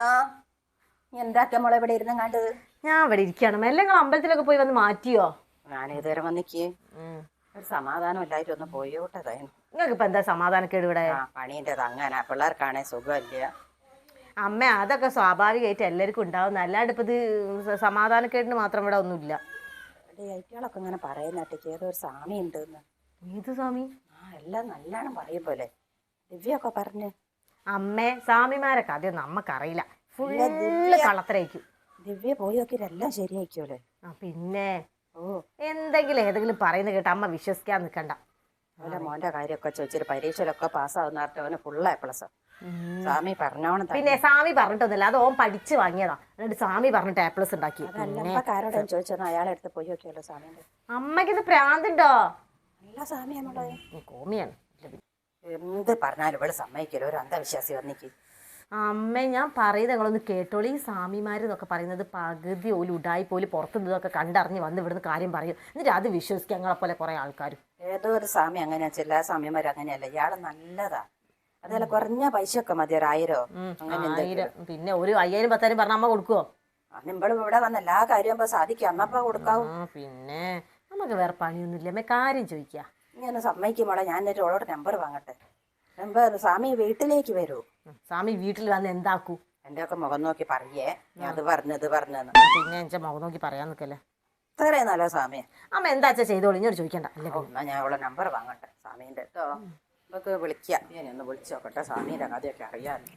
ആ എന്താക്ക മോളെ ഇവിടെ ഇരുന്ന് കണ്ടത്? ഞാൻ ഇവിടെ ഇരിക്കുകയാണ്. മെല്ലെ നിങ്ങൾ അമ്പലത്തിലൊക്കെ പോയി വന്ന് മാറ്റിയോ? ഞാൻ ഇതുവരെ വന്നിക്ക് ഒരു സമാധാനം ഇല്ലായിട്ട് ഒന്ന് പോയോട്ടതായിരുന്നു. നിങ്ങൾക്ക് ഇപ്പൊ എന്താ സമാധാനക്കേട് ഇവിടെ? പണീൻ്റെത് അങ്ങനെ പിള്ളേർക്കാണെ സുഖമില്ല. അമ്മ അതൊക്കെ സ്വാഭാവികമായിട്ട് എല്ലാവർക്കും ഉണ്ടാവുന്ന, അല്ലാണ്ട് ഇപ്പൊ ഇത് സമാധാനക്കേടിന് മാത്രം ഇവിടെ ഒന്നുമില്ല. ഐറ്റകളൊക്കെ ഇങ്ങനെ പറയുന്നേട്ടേക്ക് ഏതോ ഒരു സ്വാമി ഉണ്ടെന്ന്. ഏത് സ്വാമി? എല്ലാം നല്ലോണം പറയും പോലെ ദിവ്യൊക്കെ പറഞ്ഞ്. അമ്മേ, സ്വാമിമാരെ കഥയൊന്നും നമ്മക്കറിയില്ല. ഫുള്ള് കള്ളത്തരായിരിക്കും. ദിവ്യ പോയി നോക്കിയിട്ടെല്ലാം ശരിയായിക്കോലെ. പിന്നെ എന്തെങ്കിലും ഏതെങ്കിലും പറയുന്നത് കേട്ട് അമ്മ വിശ്വസിക്കാൻ നിൽക്കണ്ട. അവന്റെ മോന്റെ കാര്യമൊക്കെ ചോദിച്ചിട്ട് പരീക്ഷയിലൊക്കെ പാസ്സാവുന്ന അവന് ഫുള്ള് എ പ്ലസ്. സ്വാമി പറഞ്ഞോണം. പിന്നെ സ്വാമി പറഞ്ഞിട്ടൊന്നുമില്ല, അത് ഓൻ പഠിച്ചു വാങ്ങിയതാ. എന്നിട്ട് സ്വാമി പറഞ്ഞിട്ട് എ പ്ലസ് ഉണ്ടാക്കി. ആരോടും ചോദിച്ചോ അയാളെ അടുത്ത് പോയി നോക്കിയല്ലോ സ്വാമിന്റെ. അമ്മയ്ക്കിത് പ്രാന്തുണ്ടോ? നല്ല സ്വാമിയാണോ? കോമിയാണ്. എന്ത് പറഞ്ഞാലും ഇവിടെ സമ്മതിക്കല്ലോ, ഒരു അന്ധവിശ്വാസി വന്നിക്ക്. അമ്മ ഞാൻ പറയുന്നത് നിങ്ങളൊന്ന് കേട്ടോളൂ. ഈ സ്വാമിമാരെന്നൊക്കെ പറയുന്നത് പകുതി പോലും ഉടായി പോലും പുറത്തുനിന്നതൊക്കെ കണ്ടറിഞ്ഞ് വന്ന് ഇവിടുന്ന് കാര്യം പറയും. എന്നിട്ട് അത് വിശ്വസിക്കുക ഞങ്ങളെപ്പോലെ കുറെ ആൾക്കാർ. ഏതോ ഒരു സ്വാമി അങ്ങനെയാ, എല്ലാ സ്വാമിമാരും അങ്ങനെയല്ല. ഇയാള് നല്ലതാ. അതല്ല കുറഞ്ഞ പൈസയൊക്കെ മതി, 1000 1000. പിന്നെ ഒരു 5000 10,000 പറഞ്ഞ അമ്മ കൊടുക്കുവോ? നിമ്പളും ഇവിടെ വന്ന എല്ലാ കാര്യവും സാധിക്കും, അന്നപ്പ കൊടുക്കാവും. പിന്നെ നമുക്ക് വേറെ പണിയൊന്നുമില്ല, അമ്മ കാര്യം ചോദിക്കുക. ഇങ്ങനെ സമ്മതിക്കുമ്പോളെ ഞാൻ എന്നിട്ട് ഓളോട് നമ്പർ വാങ്ങട്ടെ. നമ്പർ സ്വാമി വീട്ടിലേക്ക് വരൂ. സ്വാമി വീട്ടിൽ വന്ന് എന്താക്കൂ? എൻ്റെ ഒക്കെ മുഖം നോക്കി പറയേ, ഞാൻ അത് പറഞ്ഞത് പറഞ്ഞെന്ന്. പിന്നെ എന്റെ മുഖം നോക്കി പറയാൻ നിൽക്കല്ലേ. ഇത്രയും നല്ല സ്വാമിയെ അമ്മ എന്താച്ചാ ചെയ്തോളൂ, ഇങ്ങോട്ട് ചോദിക്കണ്ട. എന്നാ ഞാൻ അവളെ നമ്പർ വാങ്ങട്ടെ സ്വാമീൻ്റെ കേട്ടോ. നമുക്ക് വിളിക്കാം, ഞാൻ ഒന്ന് വിളിച്ചു നോക്കട്ടെ, സ്വാമീൻ്റെ കഥയൊക്കെ അറിയാമല്ലോ.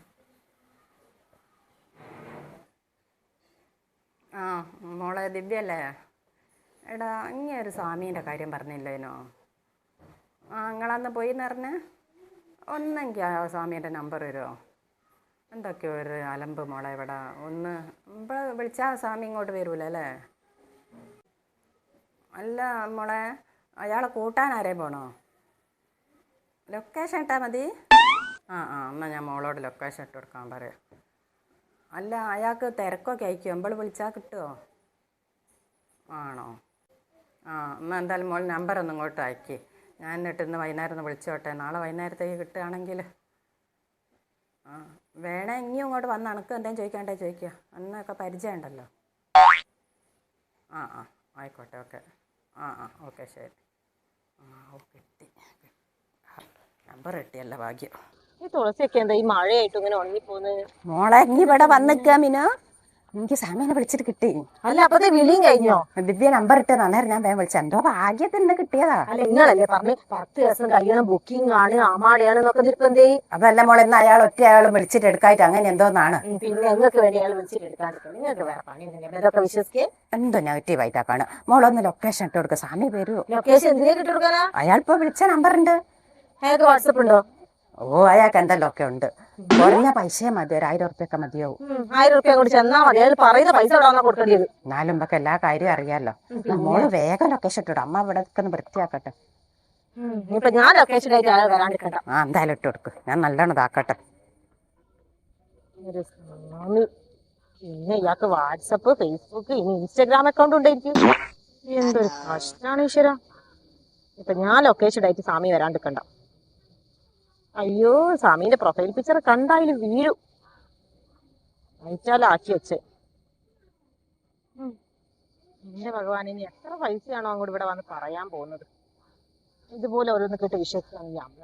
മോളെ ദിവ്യല്ലേ? എടാ, ഇങ്ങനെ ഒരു സ്വാമീൻ്റെ കാര്യം പറഞ്ഞില്ലേനോ? നിങ്ങളന്ന് പോയി എന്നറിഞ്ഞ് ഒന്നെങ്കിൽ ആ സ്വാമീൻ്റെ നമ്പർ വരുമോ? എന്തൊക്കെയോ ഒരു അലമ്പ് മോളെ ഇവിടെ. ഒന്ന് ഇപ്പോൾ വിളിച്ചാൽ സ്വാമി ഇങ്ങോട്ട് വരൂല അല്ലേ? അല്ല മോളെ, അയാളെ കൂട്ടാൻ ആരെയും പോണോ? ലൊക്കേഷൻ ഇട്ടാൽ മതി. എന്നാൽ ഞാൻ മോളോട് ലൊക്കേഷൻ ഇട്ട് കൊടുക്കാൻ പറയാം. അല്ല, അയാൾക്ക് തിരക്കൊക്കെ അയക്കുമോ? നമ്മൾ വിളിച്ചാൽ കിട്ടുമോ? ആണോ? എന്നാൽ എന്തായാലും മോൾ നമ്പറൊന്നും ഇങ്ങോട്ട് അയക്കി. ഞാൻ എന്നിട്ട് ഇന്ന് വൈകുന്നേരം ഒന്ന് വിളിച്ചോട്ടെ. നാളെ വൈകുന്നേരത്തേക്ക് കിട്ടുകയാണെങ്കിൽ വേണേ ഇനിയും ഇങ്ങോട്ട് വന്ന് അനക്ക് എന്തെങ്കിലും ചോദിക്കാണ്ടേ ചോദിക്കുക. അന്നൊക്കെ പരിചയം ഉണ്ടല്ലോ. ആയിക്കോട്ടെ. ഓക്കെ. ഓക്കെ ശരി. കിട്ടി, നമ്പർ കിട്ടിയല്ല ഭാഗ്യം. ഈ തുളസിയൊക്കെ എന്താ ഈ മഴയായിട്ട് ഇങ്ങനെ ഉണങ്ങിപ്പോകുന്നത്? മോളെ ഇനി ഇവിടെ വന്നിക്കാ മീനോ. എനിക്ക് സ്വാമീനെ വിളിച്ചിട്ട് കിട്ടി. അല്ല, അപ്പത്തെ വിളിയും കഴിഞ്ഞോ? ദിവ്യ നമ്പർ ഇട്ട് അന്നേരം ഞാൻ വേഗം വിളിച്ചു. എന്തോ ഭാഗ്യത്തിന് കിട്ടിയതാ. അല്ല, നിങ്ങളല്ലേ പറഞ്ഞ് 10 ദിവസം കഴിയണം, ബുക്കിംഗ് ആണ്, ആമാടെയാണെന്നൊക്കെ. അതല്ല മോളെ, ഇന്ന് അയാൾ ഒറ്റ അയാൾ വിളിച്ചിട്ട് എടുക്കായിട്ട് അങ്ങനെ എന്തോന്നാണ്. പിന്നെ നിങ്ങൾക്ക് വേണ്ടി അയാൾ വിളിച്ചിട്ട് എടുക്കാതിരിക്കും. നിങ്ങൾക്ക് വേറെ പണിയൊന്നുമില്ല, ഇതൊക്കെ വിശ്വസിക്കേ. എന്തോ നെഗറ്റീവായിട്ടാണ്. മോളൊന്ന് ലൊക്കേഷൻ ഇട്ട് കൊടുക്കുക. സ്വാമി വരുമോ? ലൊക്കേഷൻ എന്തിനാ ഇട്ട് കൊടുക്കാനാ? അയാൾ ഇപ്പൊ വിളിച്ച നമ്പർ ഉണ്ട്. അയാൾക്ക് വാട്സപ്പ് ഉണ്ടോ? അയാൾക്ക് എന്തെല്ലോ ഒക്കെ ഉണ്ട്. കുറഞ്ഞ പൈസ മതി, 1000 ഉറുപ്പ്യൊക്കെ മതിയാവും. 1000 ഉറുപ്പ്യ കൊണ്ട് ചെന്നാ മതി. അയാൾ പറയുന്ന പൈസ എവിടെയാണോ കൊടുക്കേണ്ടത്? എന്നാലും നമുക്ക് എല്ലാ കാര്യവും അറിയാലോ. മോള് വേഗം ലൊക്കേഷൻ ഇട്ടു. അമ്മ ഇവിടെ ഒന്ന് വൃത്തിയാക്കട്ടെ. ഇപ്പൊ ഞാൻ ലൊക്കേഷൻ ആയിട്ട് അയാൾ വരാണ്ടിരിക്കണ്ട. എന്തായാലും ഇട്ട് കൊടുക്ക്. ഞാൻ നല്ലോണം ഇതാക്കട്ടെ. പിന്നെ ഇയാൾക്ക് വാട്സപ്പ്, ഫേസ്ബുക്ക്, ഇനി ഇൻസ്റ്റാഗ്രാം അക്കൗണ്ട് ഉണ്ടായിരിക്കും. എന്തൊരു കഷ്ടാണ് ഈശ്വര. ഇപ്പൊ ഞാൻ ലൊക്കേഷൻ ആയിട്ട് സ്വാമി വരാണ്ടിരിക്കണ്ട. അയ്യോ, സ്വാമീന്റെ പ്രൊഫൈൽ പിക്ചർ കണ്ടായാലും വീഴും. അയച്ചാലാക്കി വെച്ച്. എന്റെ ഭഗവാൻ, ഇനി എത്ര പൈസയാണോ അങ്ങോട്ട് ഇവിടെ വന്ന് പറയാൻ പോകുന്നത്? ഇതുപോലെ ഓരോന്ന് കേട്ട് വിശ്വസിക്കുകയാണെങ്കിൽ അമ്മ.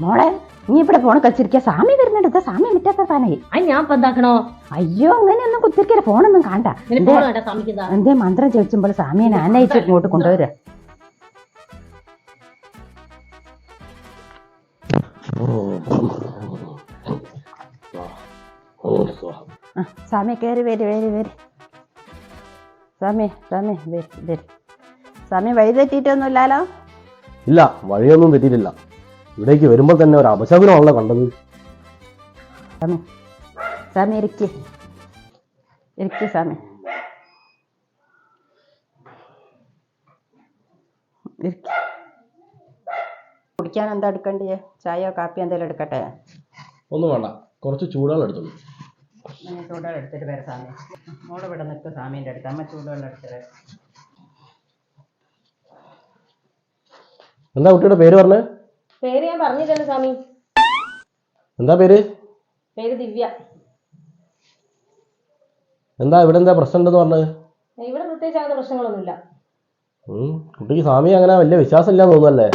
മോളെ, നീ ഇവിടെ ഫോൺ കളിച്ചിരിക്കുക. സ്വാമി വരുന്നുണ്ട്. സ്വാമി വിറ്റാത്ത സാധനേ. ഞാൻ ഇപ്പൊ എന്താക്കണോ? അയ്യോ, അങ്ങനെയൊന്നും കുത്തിരിക്കല. ഫോണൊന്നും കാണണ്ട. എന്തേ മന്ത്രം ചോദിച്ചുമ്പോൾ സ്വാമിയെ ഞാനയച്ച് ഇങ്ങോട്ട് കൊണ്ടുവരാ. സ്വാമി കയറി വരി. സ്വാമി വഴി തെറ്റിയിട്ടൊന്നും ഇല്ലാലോ? ഇല്ല, വഴിയൊന്നും തെറ്റിയിട്ടില്ല. ഇവിടേക്ക് വരുമ്പോൾ തന്നെ ഒരു അപശകുനമാണല്ലോ കണ്ടത്. സ്വാമി ഇരിക്ക് സ്വാമി. കുടിക്കാൻ എന്താ എടുക്കണ്ടേ? ചായയോ കാപ്പിയോ എന്തെങ്കിലും എടുക്കട്ടെ? ഒന്നും വേണ്ട, കുറച്ച് ചൂടുവെള്ളം എടുത്തോളൂ. ഞാൻ ചൂടുവെള്ളം എടുത്തിട്ട് വരാം സ്വാമി. മോള് ഇവിടെ നിൽക്കും സ്വാമീൻ്റെ അടുത്ത്. അമ്മ ചൂടുവെള്ളം എടുത്തിട്ട് വരാം. എന്താ കുട്ടിയുടെ പേര് പറഞ്ഞേ? പേര് ഞാൻ പറഞ്ഞില്ലല്ലോ സ്വാമി. എന്താ പേര്? പേര് ദിവ്യ. എന്താ ഇവിടെ എന്താ പ്രശ്നം ഉണ്ടെന്ന് പറഞ്ഞത്? ഇവിടെ പ്രത്യേകിച്ച് അങ്ങനത്തെ പ്രശ്നങ്ങളൊന്നുമില്ല. കുട്ടിക്ക് സ്വാമി അങ്ങനെ വലിയ വിശ്വാസം ഇല്ലാന്ന് തോന്നുന്നല്ലേ?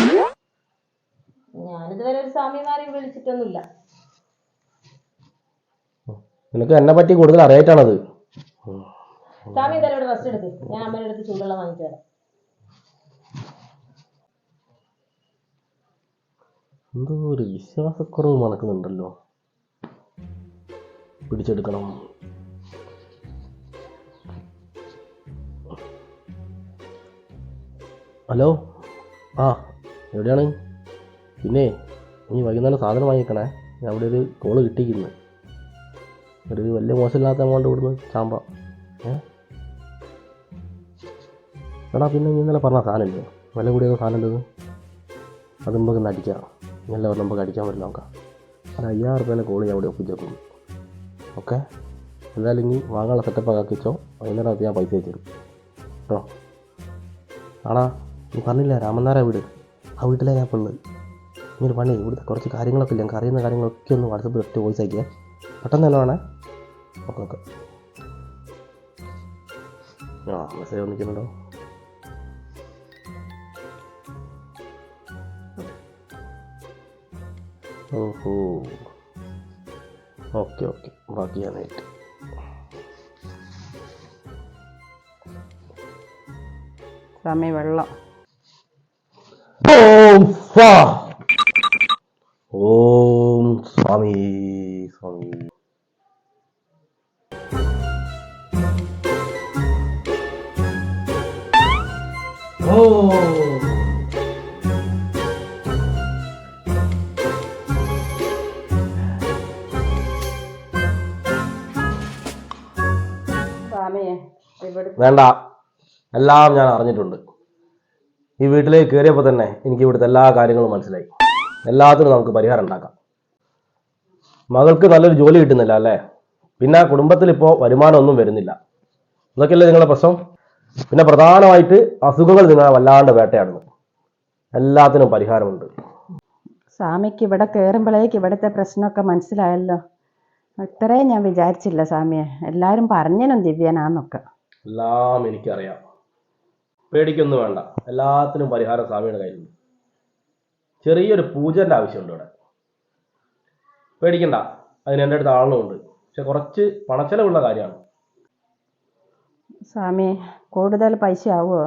ഞാനിതുവരെ ഒരു സ്വാമിമാരെയും വിളിച്ചിട്ടൊന്നുമില്ല. നിനക്ക് എന്നെ പറ്റി കൂടുതൽ അറിയായിട്ടാണത്. സ്വാമി എന്തായാലും ഇവിടെ റെസ്റ്റ് എടുക്ക്. ഞാൻ അമ്മയുടെ അടുത്ത് ചൂടുവെള്ളം വാങ്ങിച്ചു തരാം. എന്തോ ഒരു വിശ്വാസക്കുറവ് മണക്കുന്നുണ്ടല്ലോ. പിടിച്ചെടുക്കണം. ഹലോ, ആ എവിടെയാണ്? പിന്നെ നീ വൈകുന്നേരം സാധനം വാങ്ങിക്കണേ. ഞാൻ ഇവിടെ ഒരു കോള് കിട്ടിയിരിക്കുന്നു. ഒരു വലിയ മോശമില്ലാത്ത എമൗണ്ട് ഇവിടുന്ന് ചാമ്പ. എടാ പിന്നെ നീ ഇന്നലെ പറഞ്ഞ സാധനമില്ലേ, വില കൂടിയ സാധനം ഉള്ളത്? അത് നമുക്ക് ഒന്ന് അടിക്കാം. എല്ലാവരും നമുക്ക് അടിക്കാൻ പറ്റില്ല. നോക്കാം. ഒരു 5000 രൂപേനെ കോള് ഞാൻ ഇവിടെ ഒപ്പിച്ചേക്കുന്നു. ഓക്കെ, എന്തായാലും ഇനി വാങ്ങാനുള്ള സെറ്റപ്പ് ആക്കിച്ചോ. വൈകുന്നേരം ഞാൻ പൈസ അയച്ചു തരും കേട്ടോ. ആടാ, നീ പറഞ്ഞില്ല രാമനാരായ വീട്, ആ വീട്ടിലെ ഞാൻ ഇപ്പോൾ ഉള്ളത്. ഇങ്ങനെ പണി ഇവിടുത്തെ കുറച്ച് കാര്യങ്ങളൊക്കെ ഇല്ല, ഞങ്ങൾക്ക് അറിയുന്ന കാര്യങ്ങളൊക്കെ ഒന്ന് വാട്സപ്പിൽ ഒറ്റ വോയിസ് അയക്കുക. പെട്ടെന്ന് തന്നെ വേണേ. Okay okay. ആ മെസ്സേജ് വന്നിട്ടുണ്ടോ? ഓഹോ, ഓക്കെ ഓക്കെ, ബാക്കി ഞാനായിട്ട്. സ്വാമി വെള്ളം. ഓം സ്വാമി സ്വാമി. സ്വാമിയെ ഇവിടെ വേണ്ട, എല്ലാം ഞാൻ അറിഞ്ഞിട്ടുണ്ട്. ഈ വീട്ടിലേക്ക് കയറിയപ്പോൾ തന്നെ എനിക്ക് ഇവിടുത്തെ എല്ലാ കാര്യങ്ങളും മനസ്സിലായി. എല്ലാത്തിനും നമുക്ക് പരിഹാരം ഉണ്ടാക്കാം. മകൾക്ക് നല്ലൊരു ജോലി കിട്ടുന്നില്ല അല്ലേ? പിന്നെ കുടുംബത്തിൽ ഇപ്പോൾ വരുമാനമൊന്നും വരുന്നില്ല. ഇതൊക്കെയല്ലേ നിങ്ങളുടെ പ്രശ്നം? പിന്നെ പ്രധാനമായിട്ട് അസുഖങ്ങൾ നിങ്ങളെ വല്ലാണ്ട് വേട്ടയാടുന്നു. എല്ലാത്തിനും പരിഹാരമുണ്ട്. സ്വാമിക്ക് ഇവിടെ കയറുമ്പോഴേക്ക് ഇവിടുത്തെ പ്രശ്നമൊക്കെ മനസ്സിലായല്ലോ. ഇത്രയും ഞാൻ വിചാരിച്ചില്ല സ്വാമിയെ. എല്ലാവരും പറഞ്ഞനും ദിവ്യനാന്നൊക്കെ. എല്ലാം എനിക്കറിയാം. പേടിക്കൊന്നും വേണ്ട, എല്ലാത്തിനും പരിഹാരം സ്വാമിയുടെ കയ്യിലുണ്ട്. ചെറിയൊരു പൂജൻ്റെ ആവശ്യമുണ്ട് ഇവിടെ. പേടിക്കണ്ട, അതിന് എൻ്റെ അടുത്ത് ആളുമുണ്ട്. പക്ഷെ കുറച്ച് പണച്ചെലവുള്ള കാര്യമാണ്. സ്വാമി കൂടുതൽ പൈസ ആവുമോ?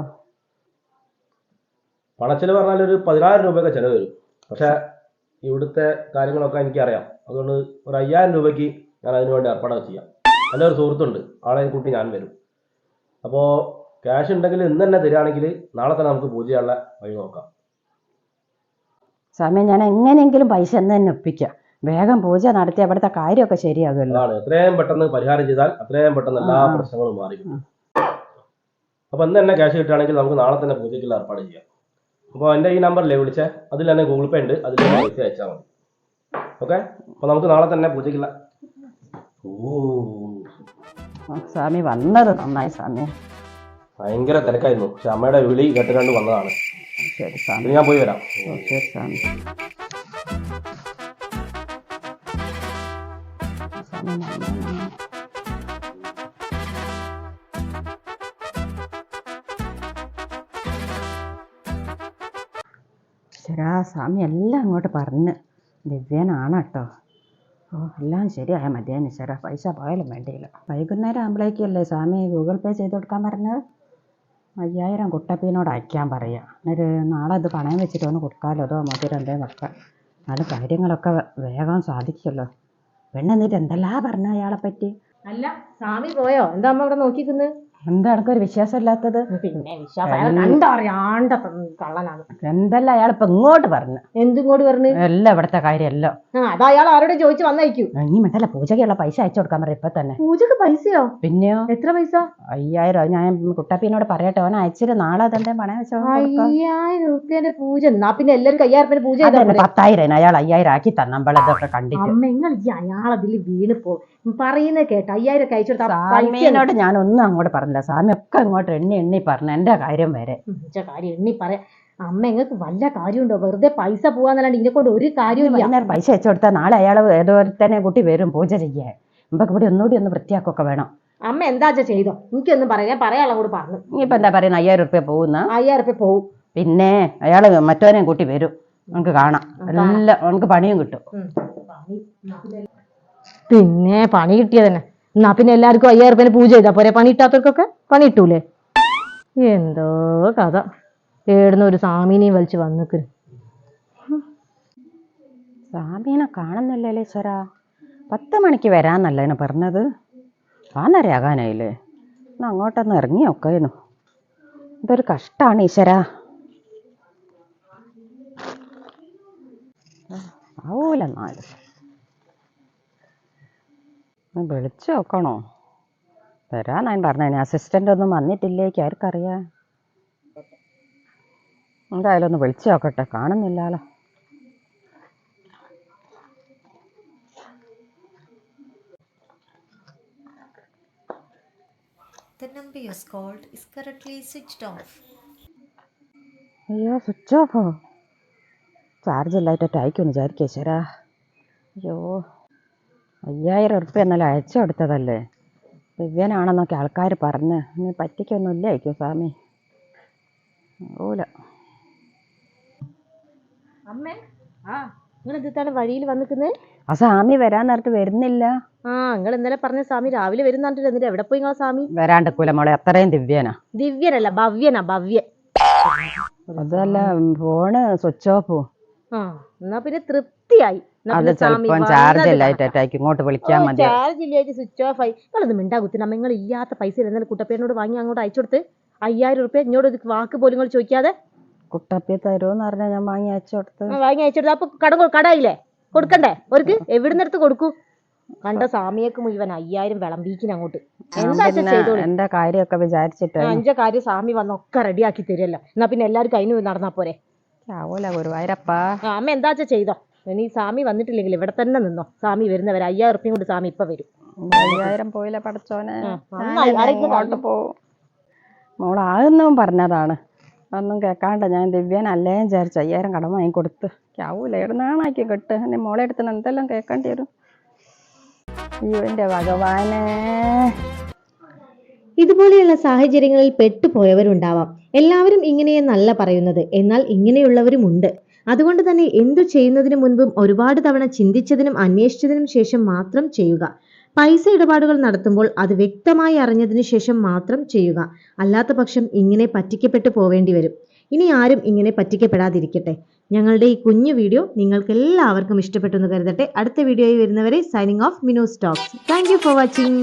പണച്ചെലവ് പറഞ്ഞാൽ ഒരു 10000 രൂപയൊക്കെ ചിലവ് വരും. പക്ഷേ ഇവിടുത്തെ കാര്യങ്ങളൊക്കെ എനിക്കറിയാം. അതുകൊണ്ട് ഒരു 5000 രൂപയ്ക്ക് ഞാൻ അതിനു വേണ്ടി ഏർപ്പാട് ചെയ്യാം. എൻ്റെ ഒരു സുഹൃത്തുണ്ട്, ആളെ കൂട്ടി ഞാൻ വരും. അപ്പോൾ ക്യാഷ് ഉണ്ടെങ്കിൽ ഇന്ന് തന്നെ തരികയാണെങ്കിൽ നാളെ തന്നെ നമുക്ക് പൂജ ചെയ്യാനുള്ള വഴി നോക്കാം. സ്വാമി ഞാൻ എങ്ങനെയെങ്കിലും പൈസ എന്ന് തന്നെ ഒപ്പിക്കാം. വേഗം പൂജ നടത്തി അവിടുത്തെ കാര്യമൊക്കെ ശരിയാകുമല്ലോ. അതാണ്, എത്രയും പെട്ടെന്ന് പരിഹാരം ചെയ്താൽ അത്രയും പെട്ടെന്ന് എല്ലാ പ്രശ്നങ്ങളും മാറി കിട്ടും. അപ്പോൾ ഇന്ന് തന്നെ ക്യാഷ് കിട്ടുകയാണെങ്കിൽ നമുക്ക് നാളെ തന്നെ പൂജയ്ക്കുള്ള ഏർപ്പാട് ചെയ്യാം. അപ്പോൾ എൻ്റെ ഈ നമ്പറിലേ വിളിച്ചേ, അതിൽ തന്നെ ഗൂഗിൾ പേ ഉണ്ട്, അതിൽ പൈസ അയച്ചാൽ മതി. ഓക്കെ, അപ്പോൾ നമുക്ക് നാളെ തന്നെ പൂജയ്ക്കുള്ള. സ്വാമി വന്നത് നന്നായി സ്വാമി. ഭയങ്കര തിരക്കായിരുന്നു, പക്ഷെ അമ്മയുടെ വിളി കേട്ടുകണ്ട് വന്നതാണ്. ശരി സ്വാമി, ഞാൻ പോയി വരാം. ശരി സ്വാമി. ശരാ സ്വാമി എല്ലാം അങ്ങോട്ട് പറഞ്ഞ് ദിവ്യനാണ് കേട്ടോ. എല്ലാം ശരിയായാൽ മതിയായിരുന്നു ശരാ. പൈസ പോയാലും വേണ്ടിയില്ല. വൈകുന്നേരം ആകുമ്പോഴേക്കല്ലേ സ്വാമി ഗൂഗിൾ പേ ചെയ്ത് കൊടുക്കാൻ പറഞ്ഞത്? 5000 കുട്ടപ്പീനോട് അയക്കാൻ പറയുക. എന്നിട്ട് നാളെ ഇത് പണയം വെച്ചിട്ട് ഒന്ന് കൊടുക്കാമല്ലോ. അതോ മധുരം എന്തെങ്കിലും വെക്കാം. അത് കാര്യങ്ങളൊക്കെ വേഗം സാധിക്കുമല്ലോ. പെണ്ണെന്നിട്ട് എന്തെല്ലാം പറഞ്ഞ അയാളെ പറ്റി? അല്ല സ്വാമി പോയോ? എന്താ അമ്മ ഇവിടെ നോക്കിക്കുന്നത്? എന്താ എനക്കൊരു വിശ്വാസമില്ലാത്തത്? പിന്നെ വിശ്വാസം അയാൾ കണ്ടറിയാണ്ട കള്ളനാണ്. എന്തല്ല അയാളിപ്പോ ഇങ്ങോട്ട് പറഞ്ഞു? എന്തിങ്ങോട്ട് പറഞ്ഞു? എല്ലാം ഇവിടത്തെ കാര്യമല്ലോ. അത് അയാൾ ആരോടെ ചോദിച്ചു വന്നയക്കൂ. ഇനി മറ്റല്ല പൂജക്കുള്ള പൈസ അയച്ചു കൊടുക്കാൻ പറയാം ഇപ്പൊ തന്നെ. പൂജക്ക് പൈസയോ? പിന്നെയോ? എത്ര പൈസ? 5000. ഞാൻ കുട്ടാപ്പിനോട് പറയട്ടെ, ഓൻ അയച്ചിട്ട് നാളെ തന്നെ പണയം വെച്ചോ. 5000 റുപ്യന്റെ പൂജ. എന്നാ പിന്നെ എല്ലാവർക്കും 5000 പൂജ 10,000 അയാൾ 5000 ആക്കി തന്നമ്പളതൊക്കെ കണ്ടിട്ട്. അമ്മ നിങ്ങൾ ഈ അയാളതിൽ വീണ് പോകും പറയുന്നത് കേട്ടോ. 5000 അയച്ചു കൊടുത്താൽ സാമിയോട് ഞാനൊന്നും അങ്ങോട്ട് പറഞ്ഞില്ല. സാമി ഒക്കെ അങ്ങോട്ട് എണ്ണി പറഞ്ഞു എന്റെ കാര്യം വരെ. കാര്യം എണ്ണി പറയാം. അമ്മ നിങ്ങൾക്ക് വല്ല കാര്യമുണ്ടോ? വെറുതെ പൈസ പോവാന്നല്ലാണ്ട് ഇതിനെ കൊണ്ട് ഒരു കാര്യമില്ല. പൈസ അയച്ചു കൊടുത്താൽ നാളെ അയാൾ ഏതോരുത്തനെ കൂട്ടി വരും പൂജ ചെയ്യാൻ. നമുക്ക് ഇവിടെ ഒന്നുകൂടി ഒന്ന് വൃത്തിയാക്കൊക്കെ വേണം. അമ്മ എന്താ ചെയ്തോ? എനിക്കൊന്നും പറയാൻ പറയാനുള്ള കൂടെ പറഞ്ഞു. ഇനിയിപ്പോ എന്താ പറയുന്നത്? 5000 റുപ്യ പോകുന്ന? 5000 റുപ്യ പോവും. പിന്നെ അയാള് മറ്റവനെയും കൂട്ടി വരും. നമുക്ക് കാണാം. എല്ലാം നമുക്ക് പണിയും കിട്ടും. പിന്നെ പണി കിട്ടിയ തന്നെ. എന്നാ പിന്നെ എല്ലാവർക്കും 5000 റുപ്യന് പൂജ ചെയ്താ പോരെ? പണി കിട്ടാത്തവർക്കൊക്കെ പണി കിട്ടൂലേ? എന്തോ കഥ. ഏടുന്ന ഒരു സാമീനെയും വലിച്ചു വന്നിക്ക്. സാമീനെ കാണുന്നില്ലല്ലേ ഈശ്വരാ. 10 മണിക്ക് വരാന്നല്ല എന്നെ പറഞ്ഞത്. ആന്നേരം ആകാനായില്ലേ? എന്നാ അങ്ങോട്ടൊന്ന് ഇറങ്ങി നോക്കായിരുന്നു. ഇതൊരു കഷ്ടാണ് ഈശ്വരാ. ആവൂല എന്നാലും വിളിച്ചു നോക്കണോ? വരാൻ ഞാൻ പറഞ്ഞ അസിസ്റ്റന്റ് ഒന്നും വന്നിട്ടില്ലേക്ക് ആർക്കറിയാം. എന്തായാലും ഒന്ന് വിളിച്ചു നോക്കട്ടെ. കാണുന്നില്ലാലോ. The number you called is currently switched off. അയ്യോ, സ്വിച്ച് ഓഫോ? ചാർജ് ഇല്ലായിട്ട് അയക്കുമെന്ന് വിചാരിക്കുക ഈശ്വരാ. അയ്യോ, 5000 റുപ്യ എന്നാലും അയച്ചു കൊടുത്തതല്ലേ. ദിവ്യനാണെന്നൊക്കെ ആൾക്കാർ പറഞ്ഞ്. ഇനി പറ്റിക്കൊന്നുമില്ല ആയിരിക്കും സ്വാമി. ഓല അമ്മേ, നിങ്ങൾ എന്താണ് വഴിയിൽ വന്നിക്കുന്നത്? ആ സ്വാമി വരാൻ നേരത്ത് വരുന്നില്ല. നിങ്ങൾ ഇന്നലെ പറഞ്ഞ സ്വാമി രാവിലെ വരുന്നുണ്ട്. എന്നിട്ട് എവിടെ പോയി നിങ്ങളെ സ്വാമി? വരാണ്ടിക്കൂല മോളെ, അത്രയും ദിവ്യനാ. ദിവ്യനല്ല, ഭവ്യനാ, ഭവ്യൻ. അതല്ല, ഫോണ് സ്വിച്ച് ഓഫ്. എന്നാ പിന്നെ തൃപ്തിയായി. അത് ചിലപ്പോൾ ചാർജ് ഇല്ലായിട്ടായിരിക്കും. ഇങ്ങോട്ട് വിളിക്കാൻ മതി. ചാർജ് ഇല്ലായിട്ട് സ്വിച്ച് ഓഫ് ആയി. നിങ്ങളൊന്നും മിണ്ടാ കുത്തിന. നിങ്ങൾ ഇല്ലാത്ത പൈസ എന്നാലും കുട്ടപ്പേനോട് വാങ്ങി അങ്ങോട്ട് അയച്ചു കൊടുത്ത് 5000 റുപ്യ. ഇങ്ങോട്ട് ഒരു വാക്ക് പോലും നിങ്ങൾ ചോദിക്കാതെ. കുട്ടപ്പി തരുമെന്ന് പറഞ്ഞാൽ ഞാൻ വാങ്ങി അയച്ചു കൊടുത്ത്. വാങ്ങി അയച്ചു കൊടുത്ത്. അപ്പൊ കടയില്ലേ കൊടുക്കണ്ടേ? അവർക്ക് എവിടുന്നെടുത്ത് കൊടുക്കൂ? കണ്ട സ്വാമിയൊക്കെ മുഴുവൻ 5000 വിളമ്പീക്കിന് അങ്ങോട്ട്. എന്താ ചെയ്തോളൂ. എന്റെ കാര്യമൊക്കെ വിചാരിച്ചിട്ട് 5 കാര്യം സ്വാമി വന്നൊക്കെ റെഡിയാക്കി തരുമല്ലോ. എന്നാ പിന്നെ എല്ലാവരും കഴിഞ്ഞു നടന്നാ പോരെ? ആവൂല ഗുരുവായൂരപ്പാ. അമ്മ എന്താ ചെയ്തോ? ഇനി സ്വാമി വന്നിട്ടില്ലെങ്കിൽ ഇവിടെ തന്നെ നിന്നോ. സ്വാമി വരുന്നവരെ 5000 റുപ്യം കൊണ്ട് സ്വാമി ഇപ്പൊ വരും. 5000 പോയില്ല പടച്ചോനെ. പോവും മോളാകുന്നതും പറഞ്ഞതാണ്. അതൊന്നും കേൾക്കാണ്ട് ഞാൻ ദിവ്യനല്ലേ വിചാരിച്ചു 5000 കടം വാങ്ങി കൊടുത്ത്. ആവൂല, ഇടുന്നാണാക്കി കെട്ട്. എന്നെ മോളെ എടുത്ത് എന്തെല്ലാം കേൾക്കേണ്ടി വരും. അയ്യോ എൻ്റെ ഭഗവാനെ. ഇതുപോലെയുള്ള സാഹചര്യങ്ങളിൽ പെട്ടുപോയവരുണ്ടാവാം. എല്ലാവരും ഇങ്ങനെയെന്നല്ല പറയുന്നത്, എന്നാൽ ഇങ്ങനെയുള്ളവരുമുണ്ട്. അതുകൊണ്ട് തന്നെ എന്തു ചെയ്യുന്നതിന് മുൻപും ഒരുപാട് തവണ ചിന്തിച്ചതിനും അന്വേഷിച്ചതിനും ശേഷം മാത്രം ചെയ്യുക. പൈസ ഇടപാടുകൾ നടത്തുമ്പോൾ അത് വ്യക്തമായി അറിഞ്ഞതിന് ശേഷം മാത്രം ചെയ്യുക. അല്ലാത്ത പക്ഷം ഇങ്ങനെ പറ്റിക്കപ്പെട്ടു പോവേണ്ടി വരും. ഇനി ആരും ഇങ്ങനെ പറ്റിക്കപ്പെടാതിരിക്കട്ടെ. ഞങ്ങളുടെ ഈ കുഞ്ഞു വീഡിയോ നിങ്ങൾക്ക് എല്ലാവർക്കും ഇഷ്ടപ്പെട്ടെന്ന് കരുതട്ടെ. അടുത്ത വീഡിയോയിൽ വരുന്നവരെ signing off Minu Stokes. Thank you for watching.